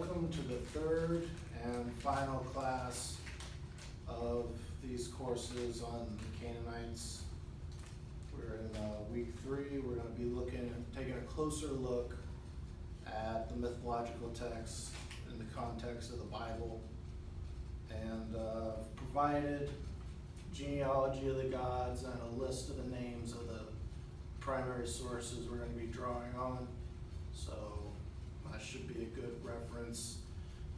Welcome to the third and final class of these courses on the Canaanites. We're in week 3. We're going to be taking a closer look at the mythological texts in the context of the Bible, and provided genealogy of the gods and a list of the names of the primary sources we're going to be drawing on. So that should be a good reference.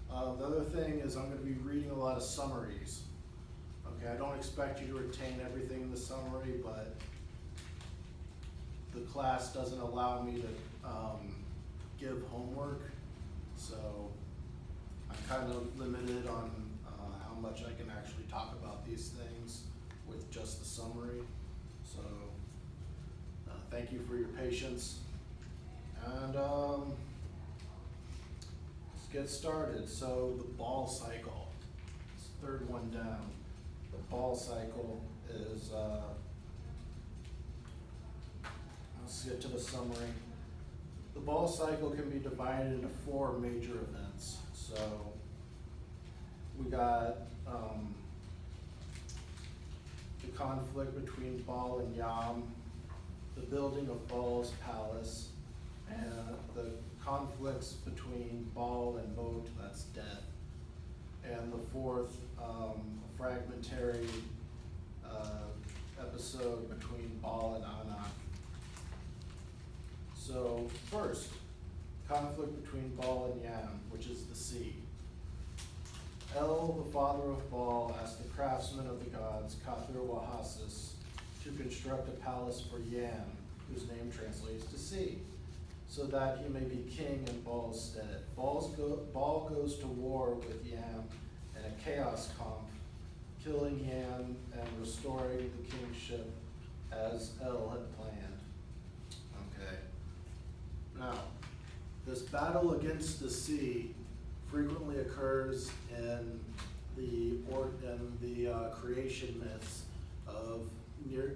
The other thing is I'm going to be reading a lot of summaries. Okay, I don't expect you to retain everything in the summary, but the class doesn't allow me to give homework, so I'm kind of limited on how much I can actually talk about these things with just the summary. So thank you for your patience, and let's get started. So the ball cycle, it's the third one down. The ball cycle is, let's get to the summary. The ball cycle can be divided into 4 major events. So we got the conflict between Baal and Yam, the building of Baal's palace, and the conflicts between Baal and Mot, that's death, and the 4th, fragmentary episode between Baal and Anak. So first, conflict between Baal and Yam, which is the sea. El, the father of Baal, asked the craftsmen of the gods, Kathir Wahasis, to construct a palace for Yam, whose name translates to sea, so that he may be king in Baal's stead. Baal goes to war with Yam in a chaos comp, killing Yam and restoring the kingship as El had planned. Okay. Now, this battle against the sea frequently occurs in the creation myths of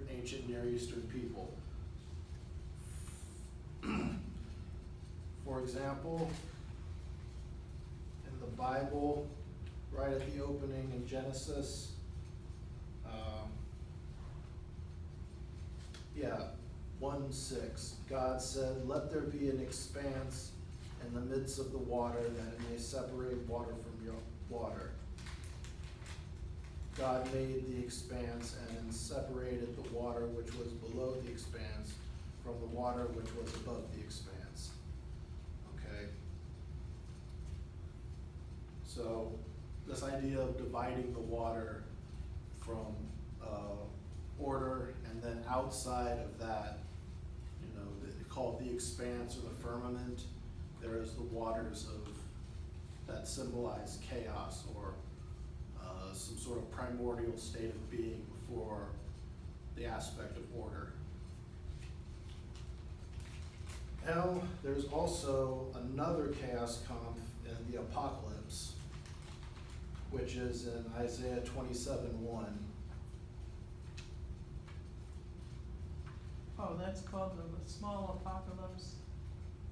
ancient Near Eastern people. For example, in the Bible, right at the opening in Genesis, 1:6, God said, "Let there be an expanse in the midst of the water, that it may separate water from your water." God made the expanse and separated the water which was below the expanse from the water which was above the expanse. Okay. So this idea of dividing the water from order, and then outside of that, called the expanse or the firmament, there is the waters that symbolize chaos or some sort of primordial state of being before the aspect of order. Now, there's also another chaos comp in the Apocalypse, which is in Isaiah 27:1. Oh, that's called the small apocalypse,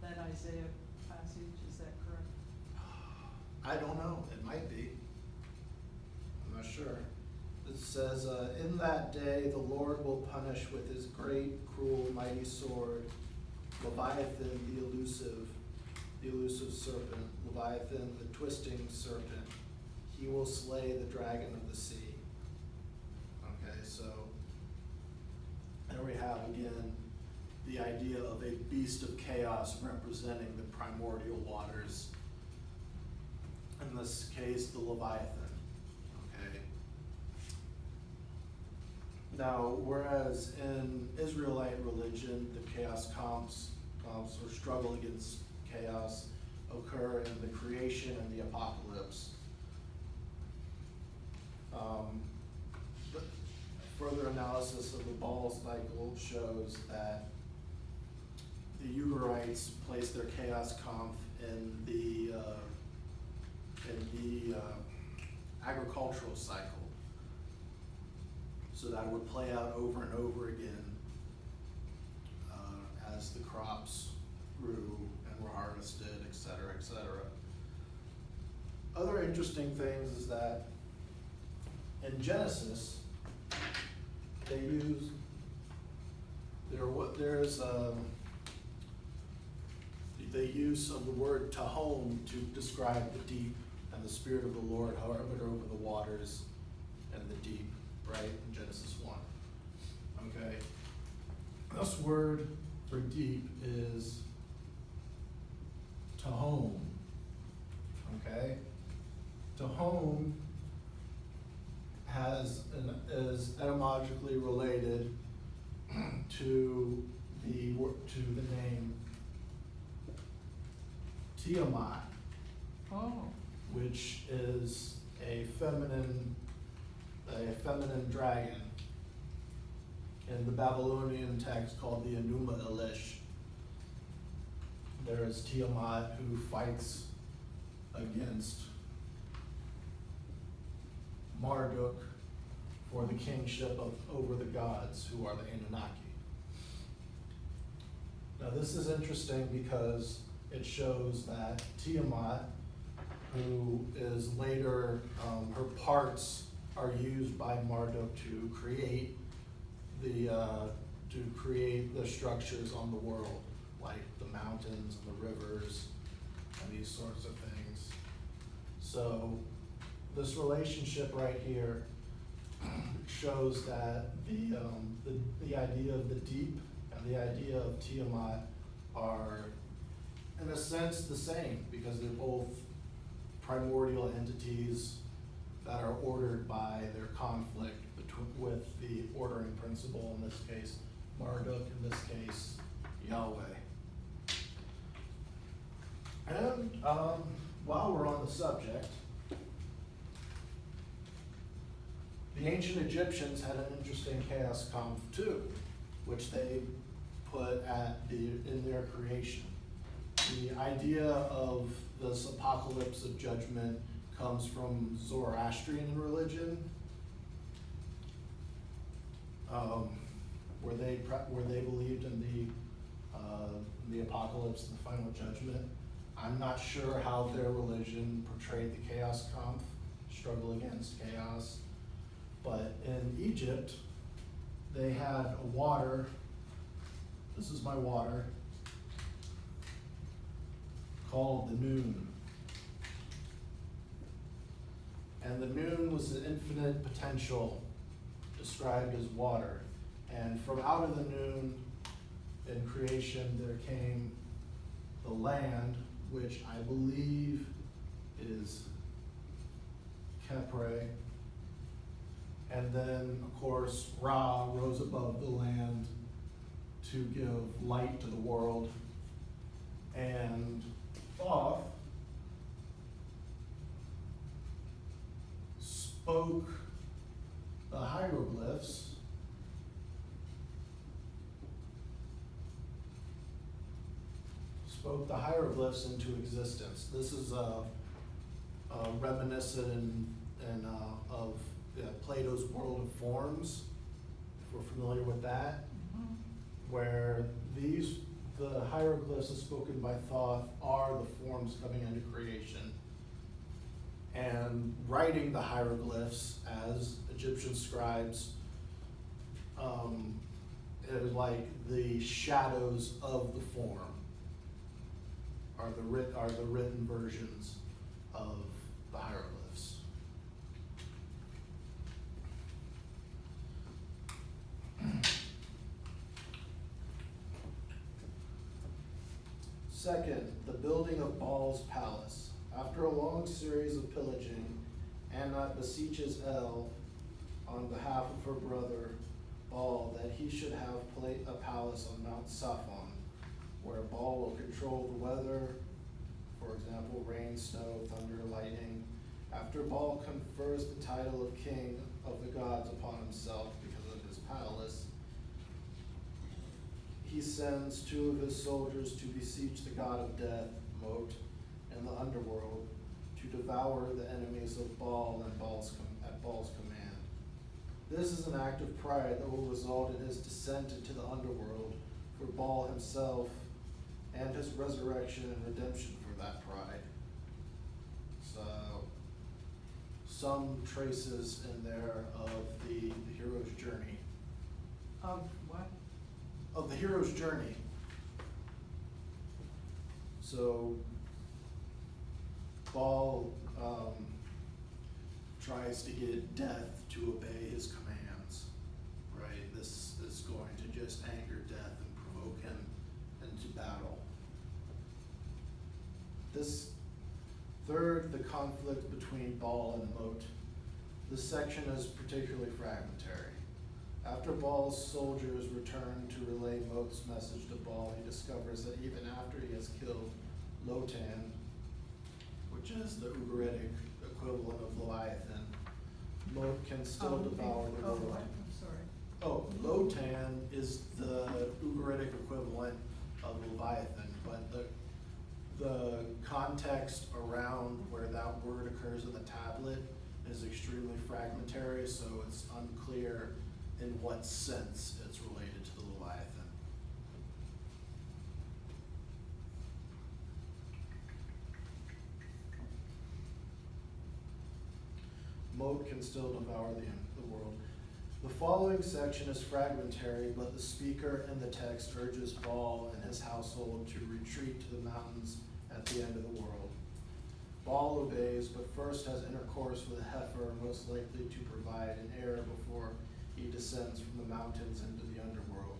that Isaiah passage, is that correct? I don't know, it might be. I'm not sure. It says, in that day the Lord will punish with his great, cruel, mighty sword, Leviathan the elusive serpent, Leviathan the twisting serpent. He will slay the dragon of the sea. Okay, so there we have again the idea of a beast of chaos representing the primordial waters. In this case, the Leviathan. Okay. Now, whereas in Israelite religion, the chaos comps or struggle against chaos occur in the creation and the apocalypse. Further analysis of the Baal cycle shows that the Ugarites place their chaos comp in the agricultural cycle, so that it would play out over and over again as the crops grew and were harvested, etc., etc. other interesting things is that in Genesis, they use, there's the use of the word tahom to describe the deep and the Spirit of the Lord hovered over the waters and the deep, right, in Genesis 1. Okay? This word for deep is tahom. Okay? Tahom is etymologically related to the name Tiamat, Oh, which is a feminine dragon in the Babylonian text called the Enuma Elish. There is Tiamat who fights against Marduk for the kingship over the gods, who are the Anunnaki. Now this is interesting because it shows that Tiamat, who is later, her parts are used by Marduk to create the structures on the world, like the mountains and the rivers and these sorts of things. So this relationship right here shows that the idea of the deep and the idea of Tiamat are, in a sense, the same, because they're both primordial entities that are ordered by their conflict with the ordering principle, in this case Marduk, in this case Yahweh. And while we're on the subject, the ancient Egyptians had an interesting chaos conf too, which they put in their creation. The idea of this apocalypse of judgment comes from Zoroastrian religion, where they believed in the apocalypse and the final judgment. I'm not sure how their religion portrayed the chaos conf, struggle against chaos, but in Egypt, they had a water. This is my water, called the Noon. And the Noon was an infinite potential described as water. And from out of the Noon, in creation, there came the land, which I believe is Khepre. And then, of course, Ra rose above the land to give light to the world. And Thoth spoke the hieroglyphs into existence. This is reminiscent of Plato's World of Forms, if we're familiar with that, where the hieroglyphs as spoken by Thoth are the forms coming into creation. And writing the hieroglyphs as Egyptian scribes is like the shadows of the form are the written versions of the hieroglyphs. Second, the building of Baal's palace. After a long series of pillaging, Anat beseeches El on behalf of her brother Baal that he should have a palace on Mount Saphon, where Baal will control the weather, for example, rain, snow, thunder, lightning. After Baal confers the title of king of the gods upon himself because of his palace, he sends 2 of his soldiers to beseech the god of death, Mot, in the underworld, to devour the enemies of Baal at Baal's command. This is an act of pride that will result in his descent into the underworld for Baal himself and his resurrection and redemption for that pride. So some traces in there of the hero's journey. Of what? Of the hero's journey. So Baal tries to get Death to obey his commands, right? This is going to just anger Death and provoke him into battle. This third, the conflict between Baal and Mot. This section is particularly fragmentary. After Baal's soldiers return to relay Mot's message to Baal, he discovers that even after he has killed Lotan, which is the Ugaritic equivalent of Leviathan, Mot can still devour the world. What? I'm sorry. Oh, Lotan is the Ugaritic equivalent of Leviathan, but the context around where that word occurs in the tablet is extremely fragmentary, so it's unclear in what sense it's related to the Leviathan. Mot can still devour the world. The following section is fragmentary, but the speaker in the text urges Baal and his household to retreat to the mountains at the end of the world. Baal obeys, but first has intercourse with a heifer, most likely to provide an heir before he descends from the mountains into the underworld.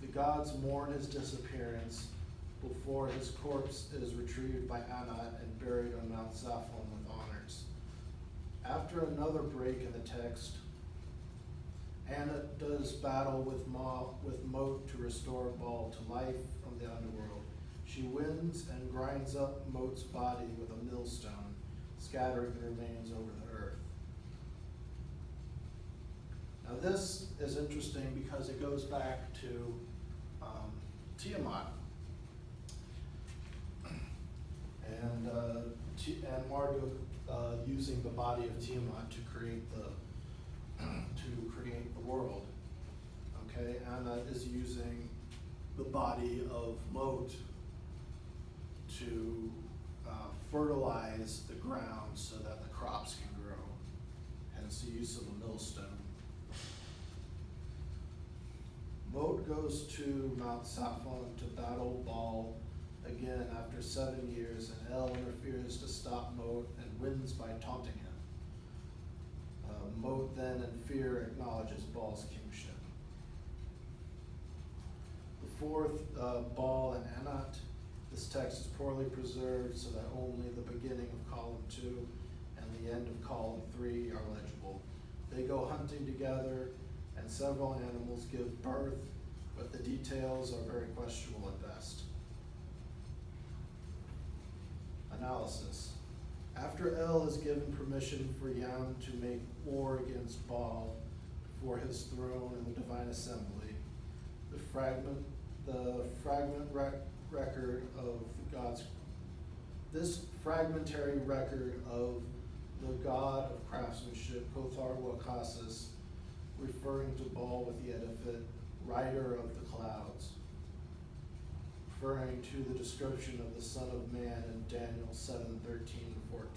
The gods mourn his disappearance before his corpse is retrieved by Anat and buried on Mount Zaphon with honors. After another break in the text, Anat does battle with Mot to restore Baal to life from the underworld. She wins and grinds up Mot's body with a millstone, scattering the remains over the earth. Now this is interesting because it goes back to Tiamat. And Marduk using the body of Tiamat to create the world. Okay, Anna is using the body of Mot to fertilize the ground so that the crops can grow. Hence the use of a millstone. Mot goes to Mount Zaphon to battle Baal again after 7 years, and El interferes to stop Mot and wins by taunting him. Mot then in fear acknowledges Baal's kingship. The fourth, Baal and Anat. This text is poorly preserved so that only the beginning of column 2 and the end of column 3 are legible. They go hunting together and several animals give birth, but the details are very questionable at best. Analysis. After El has given permission for Yam to make war against Baal for his throne in the divine assembly, this fragmentary record of the god of craftsmanship, Kothar Wakasis, referring to Baal with the epithet, rider of the clouds, referring to the description of the Son of Man in Daniel 7:13-14.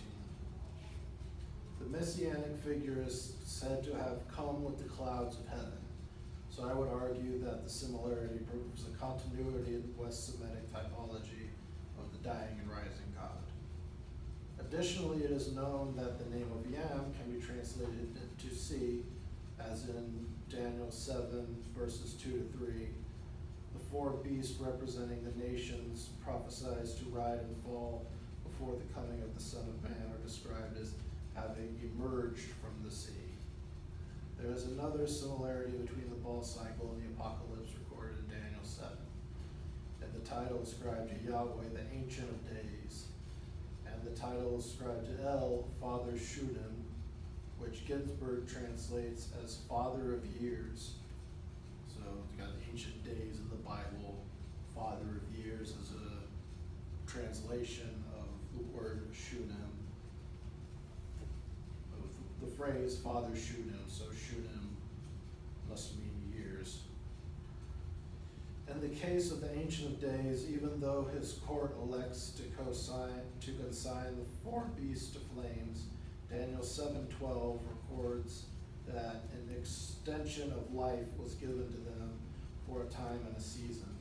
The messianic figure is said to have come with the clouds of heaven, so I would argue that the similarity proves a continuity in West Semitic typology of the dying and rising God. Additionally, it is known that the name of Yam can be translated to sea, as in Daniel 7 verses 2-3. The four beasts representing the nations prophesied to ride and fall before the coming of the Son of Man are described as having emerged from the sea. There is another similarity between the Baal cycle and the apocalypse recorded in Daniel 7. And the title ascribed to Yahweh, the Ancient of Days, and the title ascribed to El, Father Shunem, which Ginsburg translates as Father of Years. So you've got the Ancient Days in the Bible. Father of Years is a translation of the word Shunem. The phrase Father Shunem, so Shunem must mean years. In the case of the Ancient of Days, even though his court elects to consign the four beasts to flames, Daniel 7:12 records that an extension of life was given to them for a time and a season,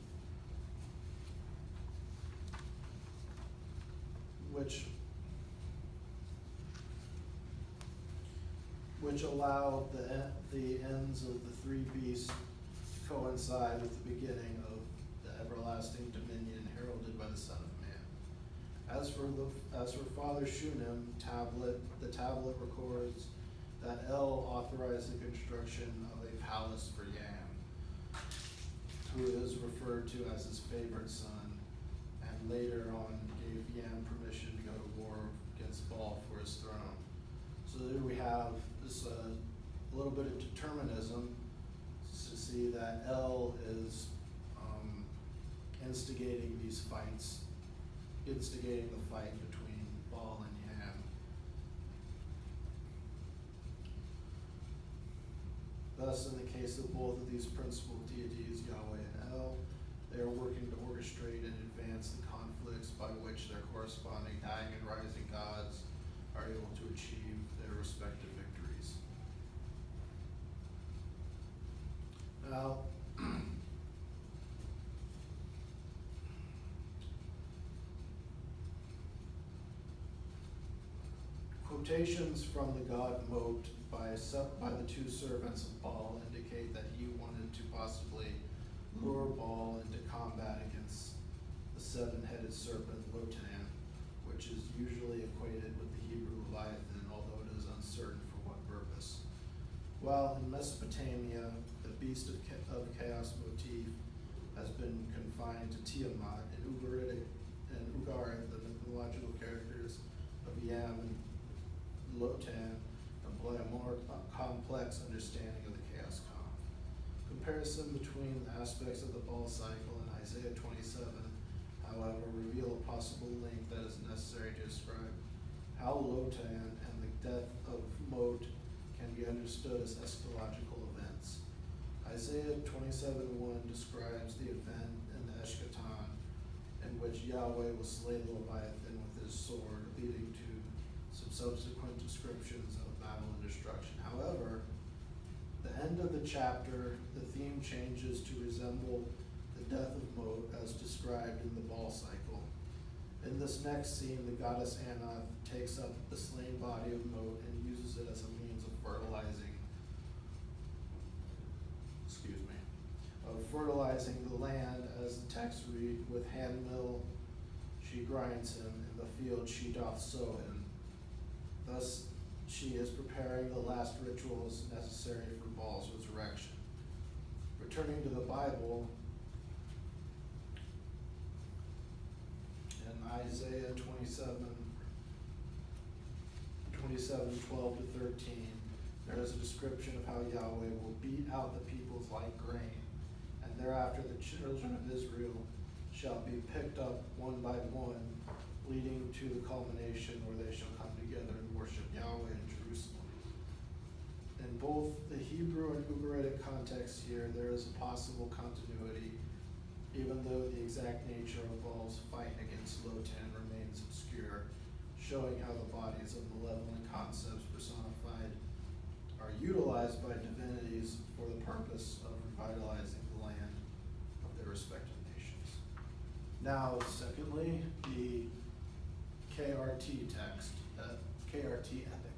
which allowed the ends of the three beasts to coincide with the beginning of the everlasting dominion heralded by the Son of Man. As for Father Shunem, the tablet records that El authorized the construction of a palace for Yam, who is referred to as his favorite son, and later on gave Yam permission to go to war against Baal for his throne. So there we have this a little bit of determinism to see that El is instigating these fights, instigating the fight between Baal and Yam. Thus, in the case of both of these principal deities, Yahweh and El, they are working to orchestrate and advance the conflicts by which their corresponding dying and rising gods are able to achieve their respective victories. Now, quotations from the god Mot by the two servants of Baal indicate that he wanted to possibly lure Baal into combat against the seven-headed serpent Lotan, which is usually equated with the Hebrew Leviathan, although it is uncertain for what purpose. While in Mesopotamia, the beast of chaos motif has been confined to Tiamat and Ugarit, the mythological characters of Yam and Lotan, employ a more complex understanding of the chaos conf. Comparison between the aspects of the Baal cycle and Isaiah 27, however, reveal a possible link that is necessary to describe how Lotan and the death of Mot can be understood as eschatological events. Isaiah 27:1 describes the event in the Eschaton in which Yahweh will slay the Leviathan with his sword, leading to some subsequent descriptions of battle and destruction. However, the end of the chapter, the theme changes to resemble the death of Mot as described in the Baal cycle. In this next scene, the goddess Anath takes up the slain body of Mot and uses it as a means of fertilizing the land, as the text read, with hand mill she grinds him, in the field she doth sow him. Thus she is preparing the last rituals necessary for Baal's resurrection. Returning to the Bible, in Isaiah 27:12 to 13, there is a description of how Yahweh will beat out the peoples like grain, and thereafter the children of Israel shall be picked up one by one, leading to the culmination where they shall come together and worship Yahweh in Jerusalem. In both the Hebrew and Ugaritic contexts here, there is a possible continuity, even though the exact nature of Baal's fight against Lotan remains obscure, showing how the bodies of malevolent concepts personified are utilized by divinities for the purpose of revitalizing the land of their respective nations. Now, secondly, the KRT text, KRT epic.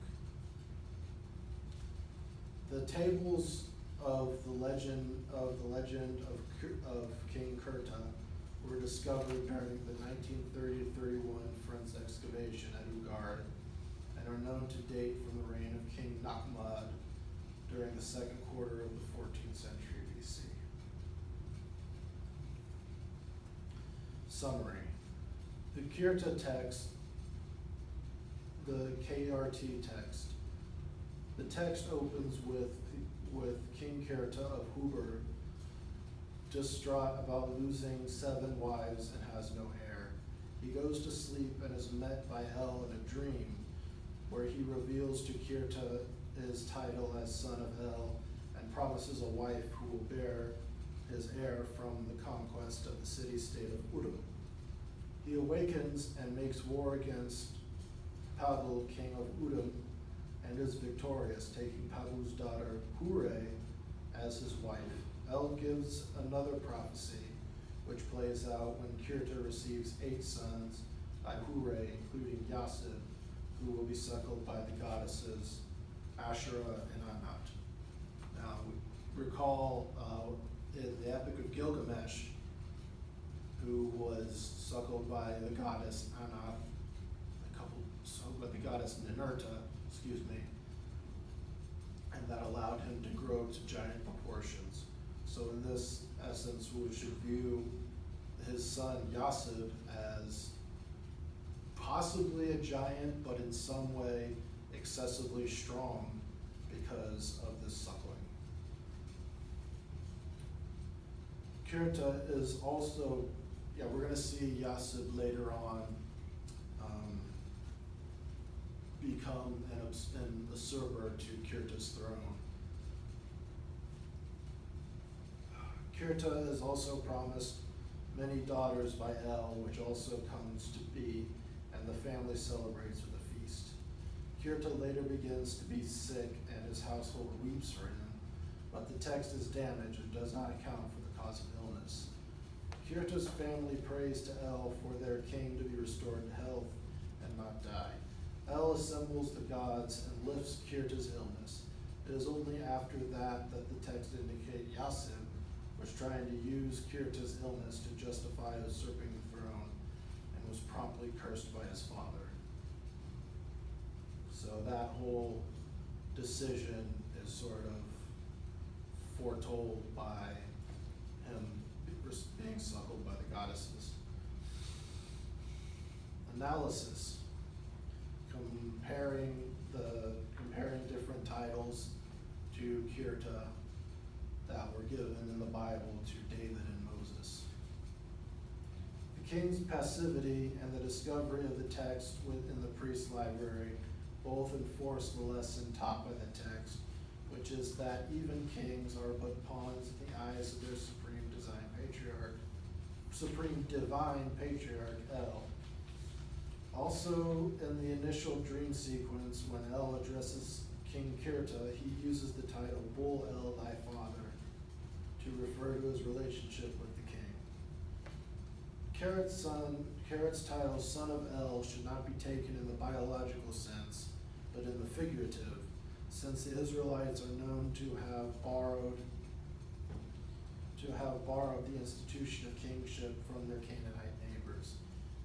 The tables of the legend of King Kurta were discovered during the 1930-31 Friends excavation at Ugarit and are known to date from the reign of King Nakhmad during the second quarter of the 14th century BC. Summary. The Kirta text, the KRT text, the text opens with King Kirta of Huber, distraught about losing 7 wives and has no heir. He goes to sleep and is met by El in a dream, where he reveals to Kirta his title as son of El and promises a wife who will bear his heir from the conquest of the city-state of Udum. He awakens and makes war against Padul, king of Udum, and is victorious, taking Pabu's daughter Hure as his wife. El gives another prophecy, which plays out when Kirta receives 8 sons by Hure, including Yasib, who will be suckled by the goddesses Asherah and Anat. Now, we recall in the Epic of Gilgamesh, who was suckled by the goddess Anat, by the goddess Ninurta, and that allowed him to grow to giant proportions. So in this essence, we should view his son Yasib as possibly a giant, but in some way excessively strong because of this suckling. Kirta is also, we're going to see Yasib later on become an usurper to Kirta's throne. Kirta is also promised many daughters by El, which also comes to be, and the family celebrates with a feast. Kirta later begins to be sick, and his household weeps for him, but the text is damaged and does not account for the cause of illness. Kirta's family prays to El for their king to be restored to health and not die. El assembles the gods and lifts Kirta's illness. It is only after that that the text indicates Yasib was trying to use Kirta's illness to justify usurping the throne and was promptly cursed by his father. So that whole decision is sort of foretold by him being suckled by the goddesses. Analysis. Comparing different titles to Kirta that were given in the Bible to David and Moses. The king's passivity and the discovery of the text within the priest's library both enforce the lesson taught by the text, which is that even kings are but pawns in the eyes of their supreme divine patriarch El. Also, in the initial dream sequence, when El addresses King Kirta, he uses the title Bul El, thy father, to refer to his relationship with the king. Keret's title, son of El, should not be taken in the biological sense, but in the figurative, since the Israelites are known to have borrowed the institution of kingship from their Canaanite neighbors.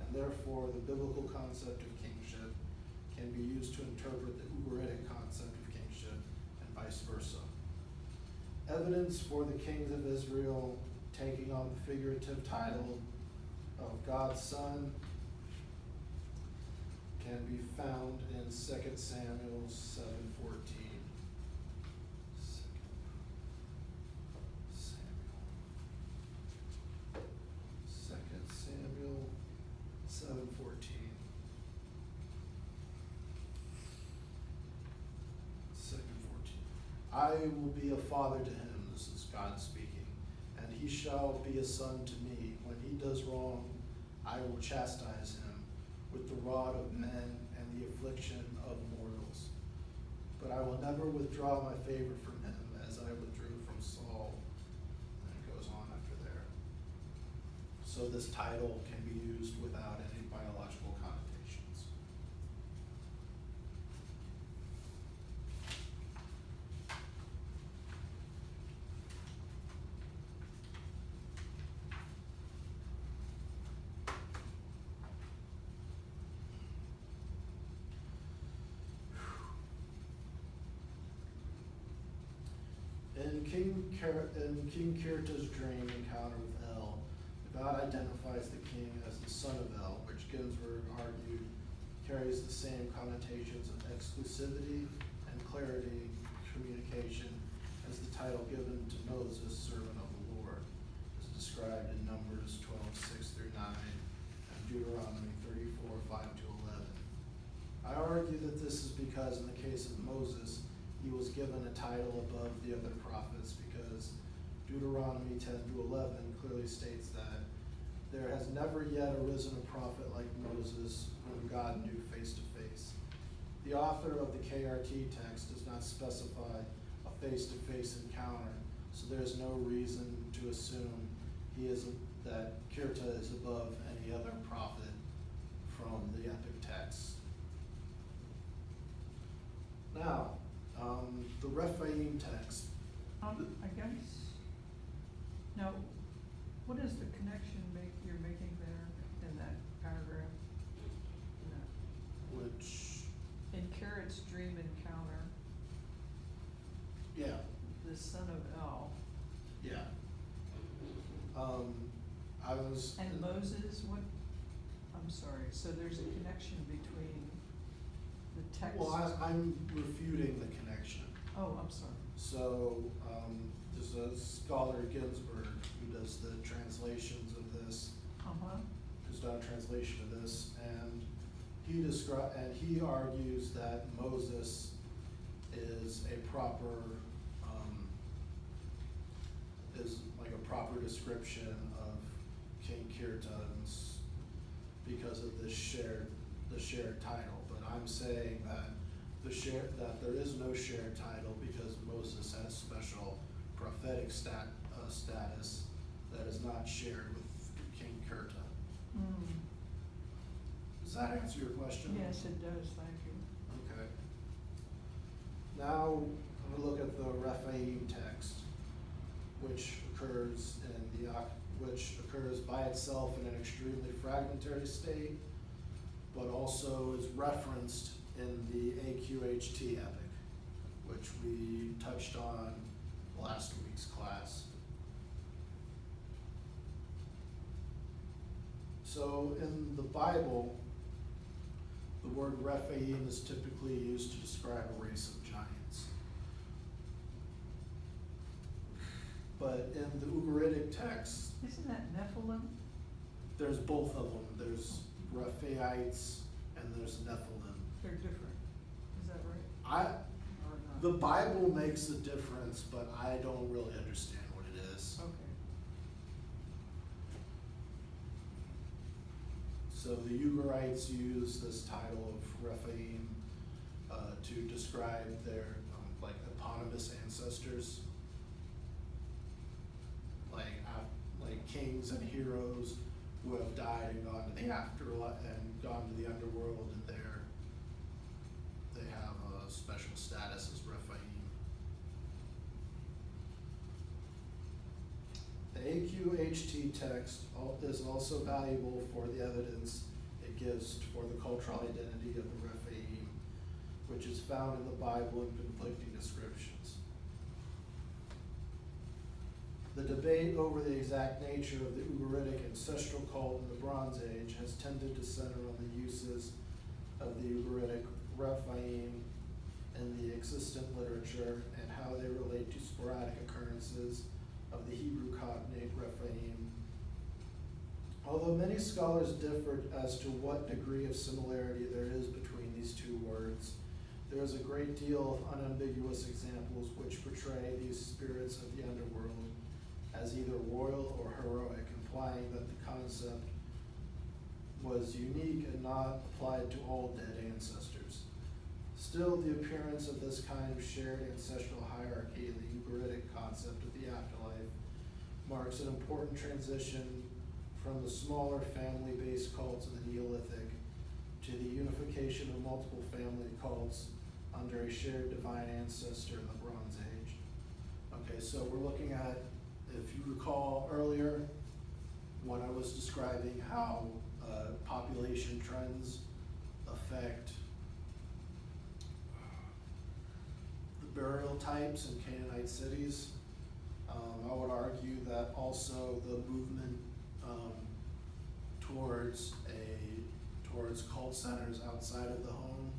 And therefore, the biblical concept of kingship can be used to interpret the Ugaritic concept of kingship and vice versa. Evidence for the kings of Israel taking on the figurative title of God's son can be found in 2 Samuel 7:14. I will be a father to him, this is God speaking, and he shall be a son to me. When he does wrong, I will chastise him with the rod of men and the affliction of mortals. But I will never withdraw my favor from him as I withdrew from Saul. And it goes on after there. So this title can be used without any biological connotations. In King Kirta's dream encounter with El, God identifies the king as the son of El, which Ginsburg argued carries the same connotations of exclusivity and clarity communication as the title given to Moses, servant of the Lord, as described in Numbers 12:6-9 and Deuteronomy 34:5-11. I argue that this is because in the case of Moses, he was given a title above the other prophets because Deuteronomy 10-11 clearly states that there has never yet arisen a prophet like Moses whom God knew face to face. The author of the KRT text does not specify a face-to-face encounter, so there is no reason to assume that Kirta is above any other prophet from the epic text. Now, the Rephaim text. I guess, now, what is the connection you're making there in that paragraph? Which, In Carrot's dream encounter, yeah, the son of El, yeah. I was. and Moses, what, I'm sorry, so there's a connection between the text? Well, I'm refuting the connection. Oh, I'm sorry. So, there's a scholar, Ginsburg, who does the translations of this, Uh-huh, who's done a translation of this, and he argues that Moses is a proper, is like a proper description of King Kirtan's because of the shared title. But I'm saying that that there is no shared title because Moses has special prophetic status that is not shared with King Kirta. mm, Does that answer your question? yes, it does, thank you. Okay. Now, I'm gonna look at the Rephaim text, which occurs by itself in an extremely fragmentary state, but also is referenced in the AQHT epic, which we touched on last week's class. So in the Bible, the word Rephaim is typically used to describe a race of giants. But in the Ugaritic text, Isn't that Nephilim? there's both of them. There's Rephaites and there's Nephilim. They're different, is that right? Or not? The Bible makes a difference, but I don't really understand what it is. Okay, So the Ugarites use this title of Rephaim to describe their like eponymous ancestors, like kings and heroes who have died and gone to the afterlife and gone to the underworld, and they have a special status as Rephaim. The AQHT text is also valuable for the evidence it gives for the cultural identity of the Rephaim, which is found in the Bible in conflicting descriptions. The debate over the exact nature of the Ugaritic ancestral cult in the Bronze Age has tended to center on the uses of the Ugaritic Rephaim in the existent literature and how they relate to sporadic occurrences of the Hebrew cognate Rephaim. Although many scholars differed as to what degree of similarity there is between these two words, there is a great deal of unambiguous examples which portray these spirits of the underworld as either royal or heroic, implying that the concept was unique and not applied to all dead ancestors. Still, the appearance of this kind of shared ancestral hierarchy in the Ugaritic concept of the afterlife marks an important transition from the smaller family-based cults of the Neolithic to the unification of multiple family cults under a shared divine ancestor in the Bronze Age. Okay, so we're looking at, if you recall earlier, when I was describing how population trends affect the burial types in Canaanite cities, I would argue that also the movement towards cult centers outside of the home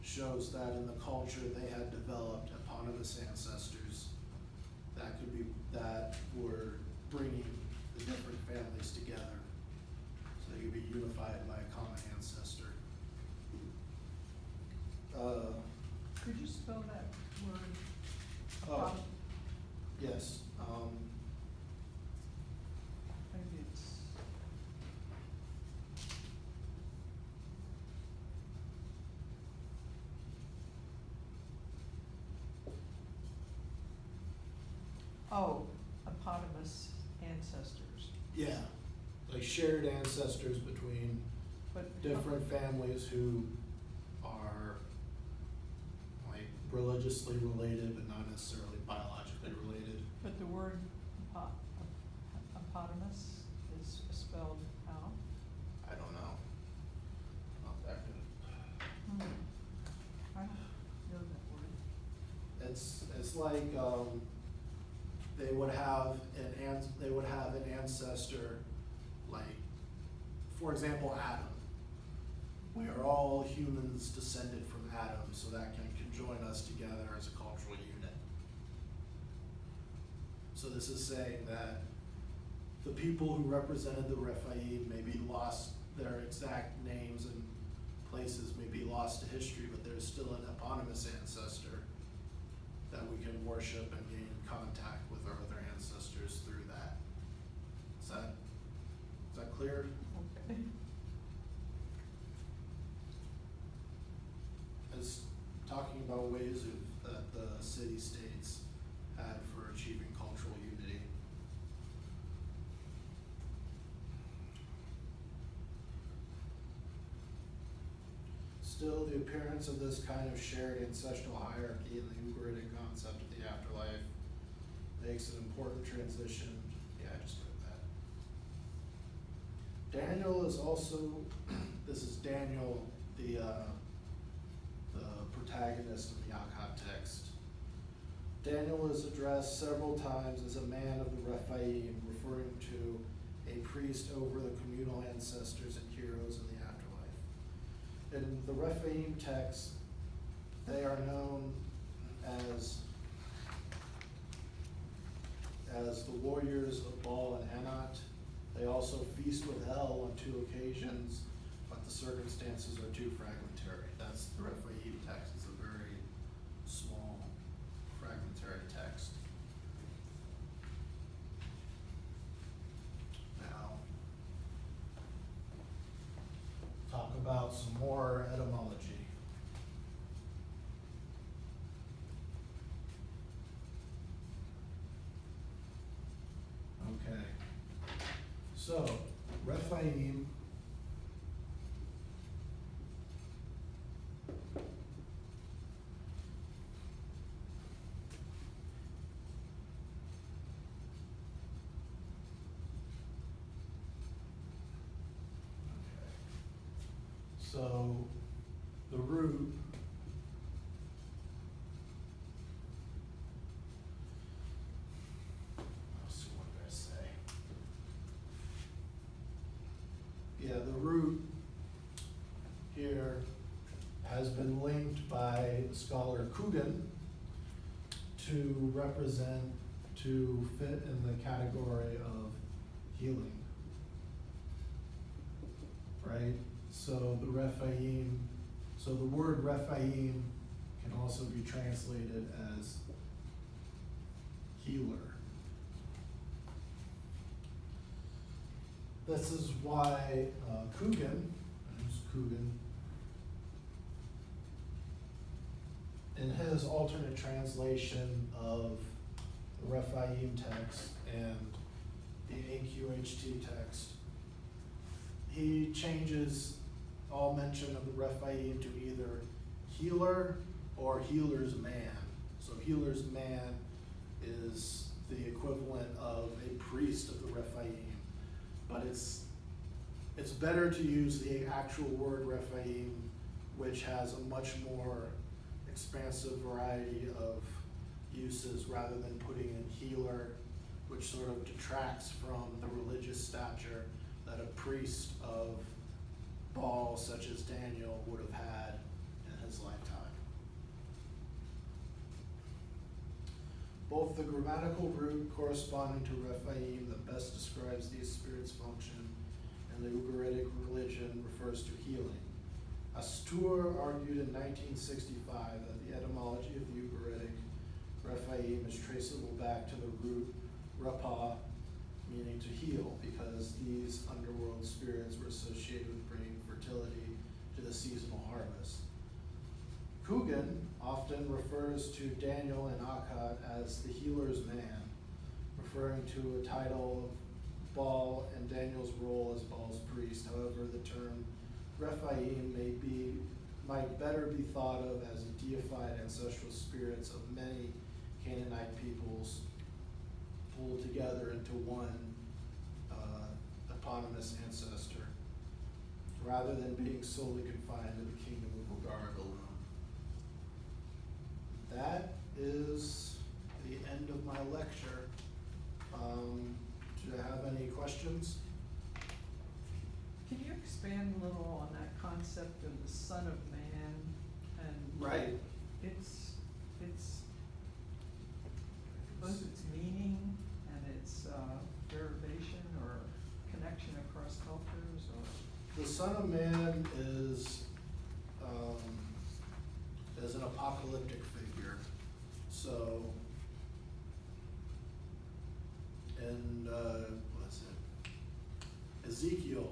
shows that in the culture they had developed eponymous ancestors that were bringing the different families together so they could be unified by a common ancestor. could you spell that word? Oh, yes. Maybe it's, Oh, eponymous ancestors, Yeah, like shared ancestors between but. different families who are like religiously related but not necessarily biologically related. But the word eponymous is spelled how? I don't know. Not that good. I don't know that word. It's like, they would have an ancestor, like, for example, Adam. We are all humans descended from Adam, so that can join us together as a cultural unit. So this is saying that the people who represented the Rephaim maybe lost their exact names and places, may be lost to history, but there's still an eponymous ancestor that we can worship and gain contact with our other ancestors through that. Is that clear? Okay. It's talking about ways that the city-states had for achieving cultural unity. Still, the appearance of this kind of shared ancestral hierarchy in the Ugaritic concept of the afterlife makes an important transition. Yeah, I just read that. Daniel is also, this is Daniel, the protagonist of the Akkad text. Daniel is addressed several times as a man of the Rephaim, referring to a priest over the communal ancestors and heroes in the afterlife. In the Rephaim text, they are known as the warriors of Baal and Anat. They also feast with El on 2 occasions, but the circumstances are too fragmentary. That's the Rephaim text. It's a very small, fragmentary text. Now, talk about some more etymology. Okay. So, Rephaim So the root let's see, what did I say? Yeah, the root here has been linked by the scholar Coogan to fit in the category of healing. Right? So the Rephaim, so the word Rephaim can also be translated as healer. This is why Coogan, who's Coogan, in his alternate translation of the Rephaim text and the AQHT text, he changes all mention of the Rephaim to either healer or healer's man. So healer's man is the equivalent of a priest of the Rephaim, but it's better to use the actual word Rephaim, which has a much more expansive variety of uses, rather than putting in healer, which sort of detracts from the religious stature that a priest of Baal, such as Daniel, would have had in his lifetime. Both the grammatical root corresponding to Rephaim that best describes these spirits' function and the Ugaritic religion refers to healing. Astur argued in 1965 that the etymology of the Ugaritic Rephaim is traceable back to the root Rapha, meaning to heal, because these underworld spirits were associated with bringing fertility to the seasonal harvest. Coogan often refers to Daniel and Akkad as the healer's man, referring to a title of Baal and Daniel's role as Baal's priest. However, the term Rephaim might better be thought of as a deified ancestral spirits of many Canaanite peoples pulled together into one eponymous ancestor, rather than being solely confined to the kingdom of Ugarit alone. That is the end of my lecture. Do you have any questions? Can you expand a little on that concept of the Son of Man and Right. its both its meaning and its derivation or connection across cultures, or? The Son of Man is an apocalyptic figure. So, and what's it? Ezekiel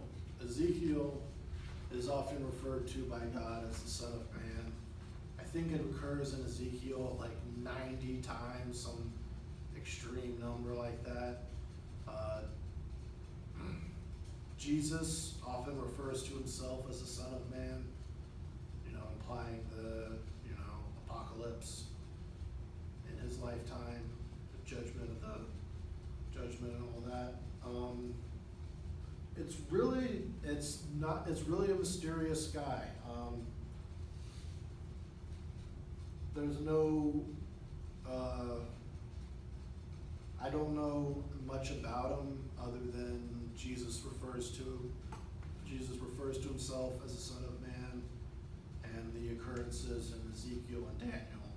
is often referred to by God as the Son of Man. I think it occurs in Ezekiel like 90 times, some extreme number like that. Jesus often refers to himself as the Son of Man, implying the, apocalypse in his lifetime, the judgment and all that. It's really a mysterious guy. There's no, I don't know much about him other than Jesus refers to himself as the Son of Man, and the occurrences in Ezekiel and Daniel.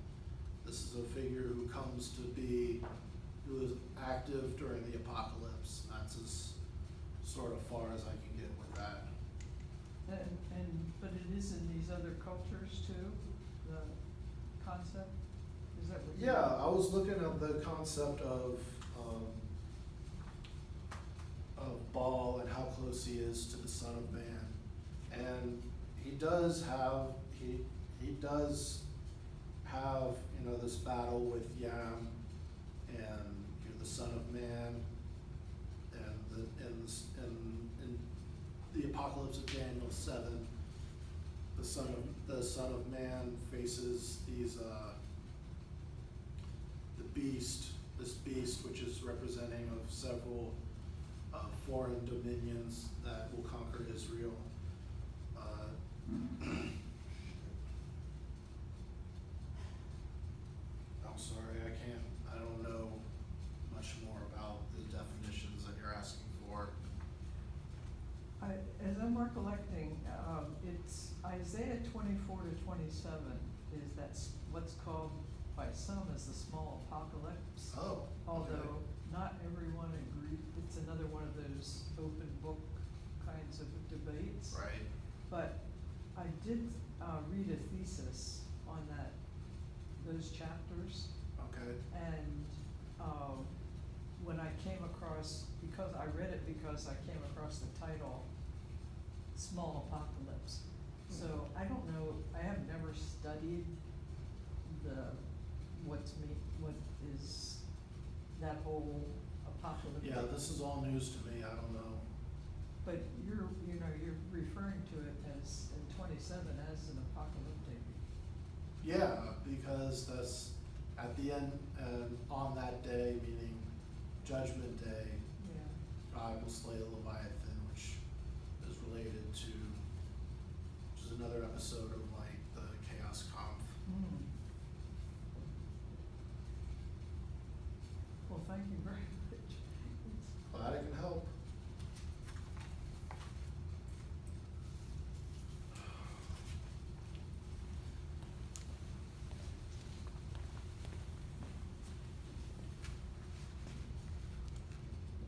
This is a figure who who is active during the apocalypse. That's as sort of far as I can get with that. But it is in these other cultures too, the concept? Is that what? Yeah, I was looking at the concept of Baal and how close he is to the Son of Man, and he does have this battle with Yam and the Son of Man, and in the Apocalypse of Daniel 7, the Son of Man faces this beast which is representing of several foreign dominions that will conquer Israel. I'm sorry, I don't know much more about the definitions that you're asking for. As I'm recollecting, it's Isaiah 24 to 27 that's what's called by some as the small apocalypse. Oh, Although not everyone agreed, it's another one of those open book kinds of debates. right. But I did read a thesis on those chapters, Okay. and when I came across, because I read it because I came across the title, Small Apocalypse. So I don't know, I have never studied what is that whole apocalyptic. Yeah, this is all news to me. I don't know. But you're referring to it as, in 27, as an apocalyptic. Yeah, because that's at the end, on that day, meaning Judgment Day, Yeah. God will slay the Leviathan.